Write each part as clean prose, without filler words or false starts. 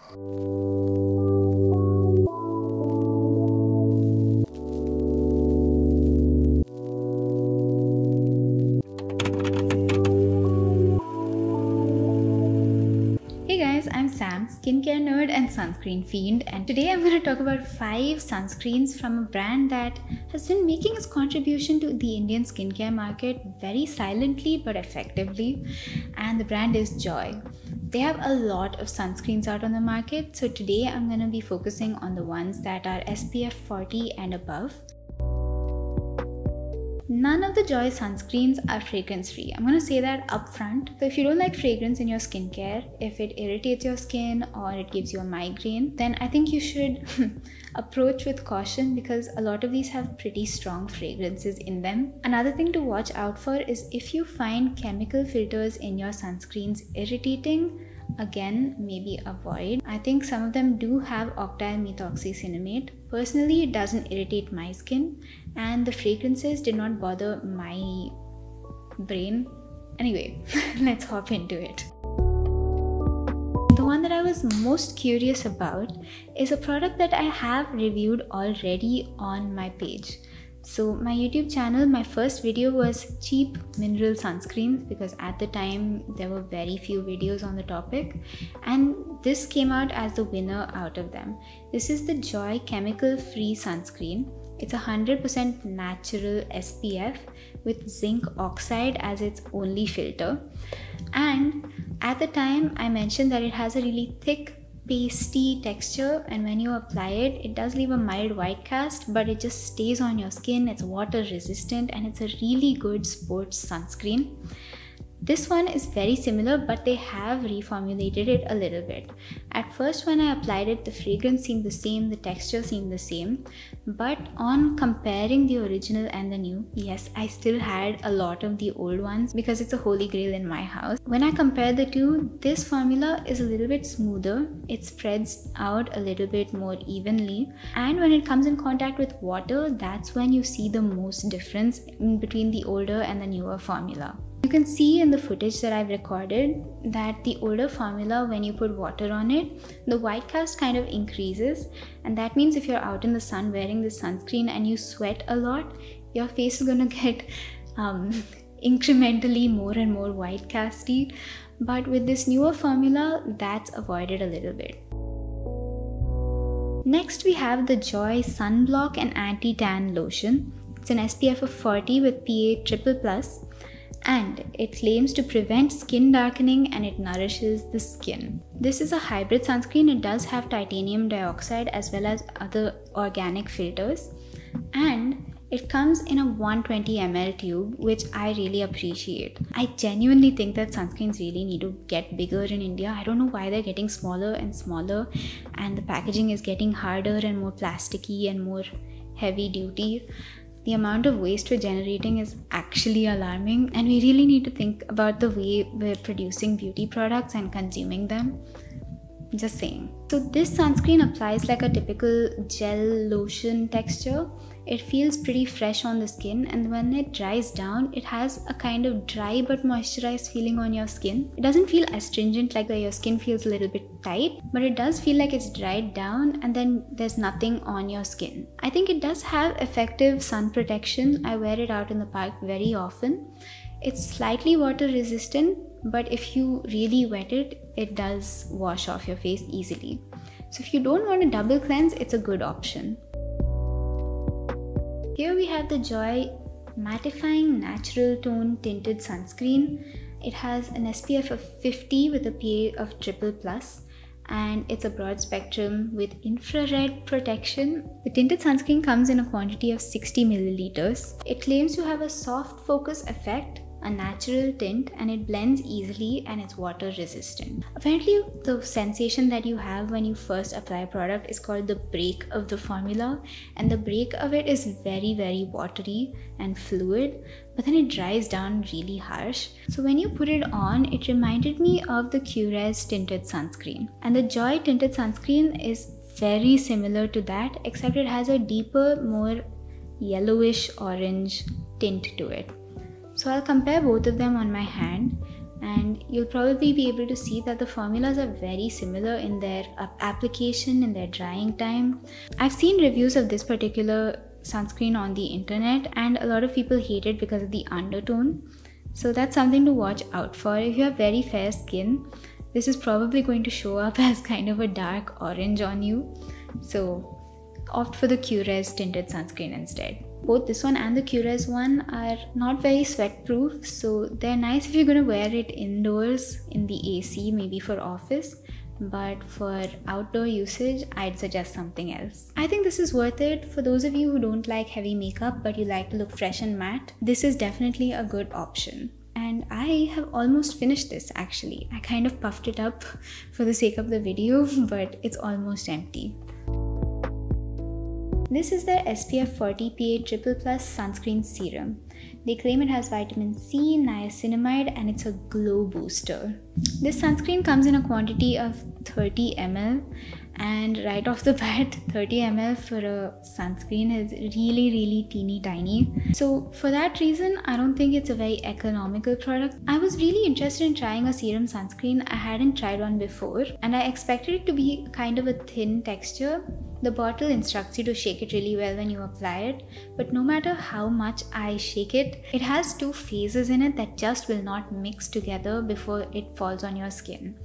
I'm Sam, skincare nerd and sunscreen fiend, and today I'm going to talk about 5 sunscreens from a brand that has been making its contribution to the Indian skincare market very silently but effectively, and the brand is JOY. They have a lot of sunscreens out on the market, so today I'm going to be focusing on the ones that are SPF 40 and above. None of the JOY sunscreens are fragrance free. I'm going to say that upfront. So if you don't like fragrance in your skincare, if it irritates your skin or it gives you a migraine, then I think you should approach with caution because a lot of these have pretty strong fragrances in them. Another thing to watch out for is if you find chemical filters in your sunscreens irritating, again, maybe avoid. I think some of them do have octyl methoxycinnamate. Personally, it doesn't irritate my skin, and the fragrances did not bother my brain. Anyway, let's hop into it. The one that I was most curious about is a product that I have reviewed already on my page. So my YouTube channel, my first video was cheap mineral sunscreens because at the time there were very few videos on the topic, and this came out as the winner out of them. This is the JOY chemical free sunscreen. It's 100% natural SPF with zinc oxide as its only filter, and at the time I mentioned that it has a really thick pasty texture, and when you apply it, it does leave a mild white cast, but it just stays on your skin. It's water resistant and it's a really good sports sunscreen. This one is very similar, but they have reformulated it a little bit. At first when I applied it, the fragrance seemed the same, the texture seemed the same, but on comparing the original and the new, yes, I still had a lot of the old ones because it's a holy grail in my house. When I compare the two, this formula is a little bit smoother, it spreads out a little bit more evenly, and when it comes in contact with water, that's when you see the most difference in between the older and the newer formula. You can see in the footage that I've recorded that the older formula, when you put water on it, the white cast kind of increases, and that means if you're out in the sun wearing this sunscreen and you sweat a lot, your face is going to get incrementally more and more white casty. But with this newer formula, that's avoided a little bit. Next we have the JOY Sunblock and Anti-Tan Lotion. It's an SPF of 40 with PA+++, and it claims to prevent skin darkening and it nourishes the skin. This is a hybrid sunscreen. It does have titanium dioxide as well as other organic filters, and it comes in a 120 ml tube, which I really appreciate. I genuinely think that sunscreens really need to get bigger in India. I don't know why they're getting smaller and smaller, and the packaging is getting harder and more plasticky and more heavy duty. The amount of waste we're generating is actually alarming, and we really need to think about the way we're producing beauty products and consuming them. Just saying. So this sunscreen applies like a typical gel lotion texture. It feels pretty fresh on the skin, and when it dries down, it has a kind of dry but moisturized feeling on your skin. It doesn't feel astringent like your skin feels a little bit tight, but it does feel like it's dried down and then there's nothing on your skin. I think it does have effective sun protection. I wear it out in the park very often. It's slightly water resistant, but if you really wet it, it does wash off your face easily. So if you don't want a double cleanse, it's a good option. Here we have the JOY Mattifying Natural Tone Tinted Sunscreen. It has an SPF of 50 with a PA of +++, and it's a broad spectrum with infrared protection. The tinted sunscreen comes in a quantity of 60 milliliters. It claims to have a soft focus effect, a natural tint, and it blends easily and it's water resistant. Apparently the sensation that you have when you first apply a product is called the break of the formula, and the break of it is very watery and fluid, but then it dries down really harsh. So when you put it on, it reminded me of the Curez tinted sunscreen, and the JOY tinted sunscreen is very similar to that, except it has a deeper, more yellowish orange tint to it. So I'll compare both of them on my hand. and you'll probably be able to see that the formulas are very similar in their application, in their drying time. I've seen reviews of this particular sunscreen on the internet, and a lot of people hate it because of the undertone. So that's something to watch out for. If you have very fair skin, this is probably going to show up as kind of a dark orange on you. So opt for the Q-Res tinted sunscreen instead. Both this one and the Q-Res one are not very sweat proof, so they're nice if you're going to wear it indoors in the AC, maybe for office. But for outdoor usage, I'd suggest something else. I think this is worth it. For those of you who don't like heavy makeup but you like to look fresh and matte, this is definitely a good option. And I have almost finished this actually. I kind of puffed it up for the sake of the video, but it's almost empty. This is their SPF 40 PA++ sunscreen serum. They claim it has vitamin C, niacinamide, and it's a glow booster. This sunscreen comes in a quantity of 30 ml, and right off the bat, 30 ml for a sunscreen is really teeny tiny. So for that reason, I don't think it's a very economical product. I was really interested in trying a serum sunscreen. I hadn't tried one before, and I expected it to be kind of a thin texture. The bottle instructs you to shake it really well when you apply it, but no matter how much I shake it, it has two phases in it that just will not mix together before it falls on your skin.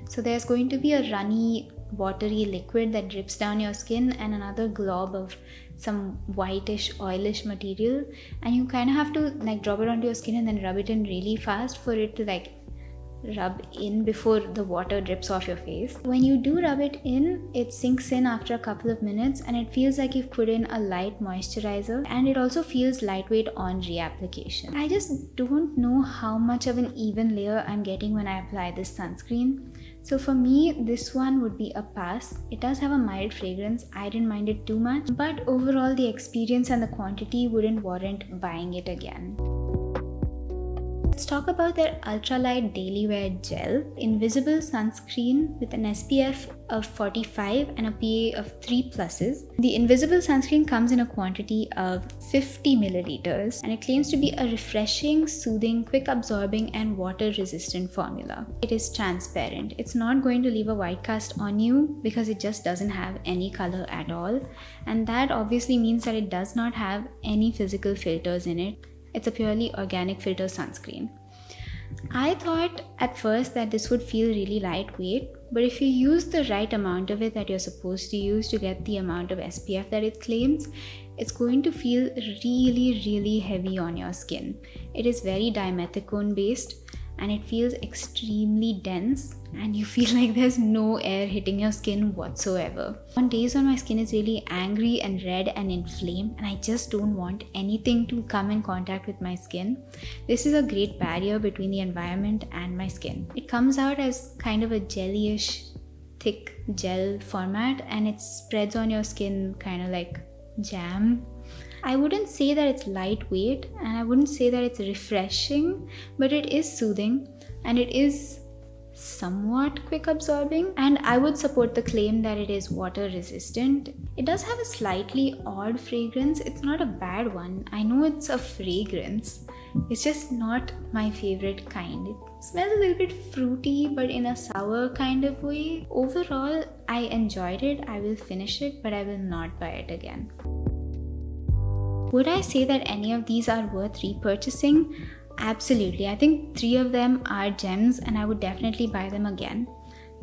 So there's going to be a runny, watery liquid that drips down your skin and another glob of some whitish, oilish material, and you kind of have to like drop it onto your skin and then rub it in really fast for it to like rub in before the water drips off your face. When you do rub it in, it sinks in after a couple of minutes and it feels like you've put in a light moisturizer, and it also feels lightweight on reapplication. I just don't know how much of an even layer I'm getting when I apply this sunscreen. So for me, this one would be a pass. It does have a mild fragrance. I didn't mind it too much, but overall the experience and the quantity wouldn't warrant buying it again. Let's talk about their Ultralight Daily Wear Gel, invisible sunscreen with an SPF of 45 and a PA of 3+. The invisible sunscreen comes in a quantity of 50 milliliters, and it claims to be a refreshing, soothing, quick absorbing and water resistant formula. It is transparent. It's not going to leave a white cast on you because it just doesn't have any color at all, and that obviously means that it does not have any physical filters in it. It's a purely organic filter sunscreen. I thought at first that this would feel really lightweight, but if you use the right amount of it that you're supposed to use to get the amount of SPF that it claims, it's going to feel really heavy on your skin. It is very dimethicone based and it feels extremely dense, and you feel like there's no air hitting your skin whatsoever. On days when my skin is really angry and red and inflamed and I just don't want anything to come in contact with my skin, this is a great barrier between the environment and my skin. It comes out as kind of a jellyish, thick gel format, and it spreads on your skin kind of like jam. I wouldn't say that it's lightweight and I wouldn't say that it's refreshing, but it is soothing and it is somewhat quick absorbing, and I would support the claim that it is water resistant. It does have a slightly odd fragrance. It's not a bad one. I know it's a fragrance. It's just not my favorite kind. It smells a little bit fruity but in a sour kind of way. Overall, I enjoyed it. I will finish it, but I will not buy it again. Would I say that any of these are worth repurchasing? Absolutely. I think 3 of them are gems and I would definitely buy them again.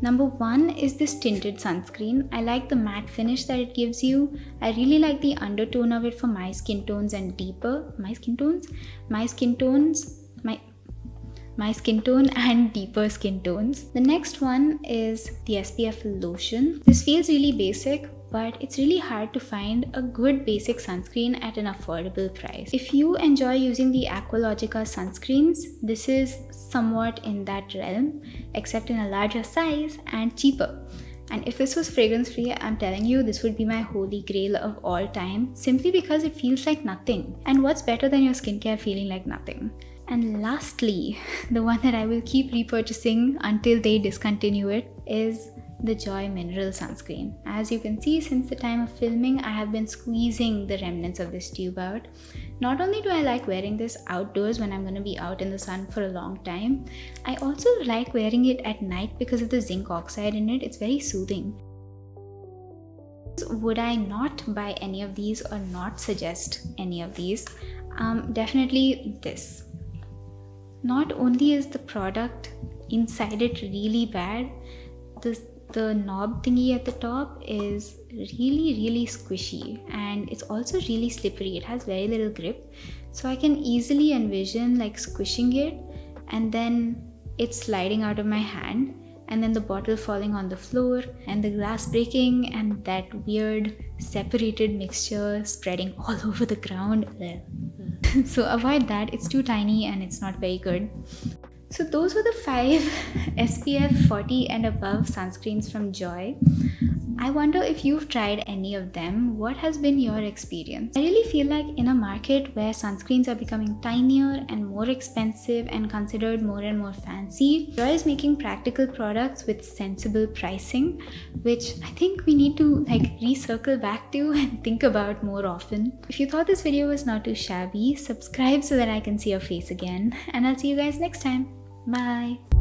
Number 1 is this tinted sunscreen. I like the matte finish that it gives you. I really like the undertone of it for my skin tones and deeper. My skin tone and deeper skin tones. The next one is the SPF lotion. This feels really basic, but it's really hard to find a good basic sunscreen at an affordable price. If you enjoy using the Aqualogica sunscreens, this is somewhat in that realm, except in a larger size and cheaper. And if this was fragrance free, I'm telling you, this would be my holy grail of all time, simply because it feels like nothing. And what's better than your skincare feeling like nothing? And lastly, the one that I will keep repurchasing until they discontinue it is the JOY Mineral Sunscreen. As you can see, since the time of filming, I have been squeezing the remnants of this tube out. Not only do I like wearing this outdoors when I'm going to be out in the sun for a long time, I also like wearing it at night because of the zinc oxide in it. It's very soothing. Would I not buy any of these or not suggest any of these? Definitely this. Not only is the product inside it really bad, the knob thingy at the top is really squishy, and it's also really slippery. It has very little grip, so I can easily envision like squishing it and then it sliding out of my hand, and then the bottle falling on the floor and the glass breaking and that weird separated mixture spreading all over the ground. So avoid that. It's too tiny and it's not very good. So those were the 5 SPF 40 and above sunscreens from JOY. I wonder if you've tried any of them. What has been your experience? I really feel like in a market where sunscreens are becoming tinier and more expensive and considered more and more fancy, JOY is making practical products with sensible pricing, which I think we need to recircle back to and think about more often. If you thought this video was not too shabby, subscribe so that I can see your face again, and I'll see you guys next time. Bye!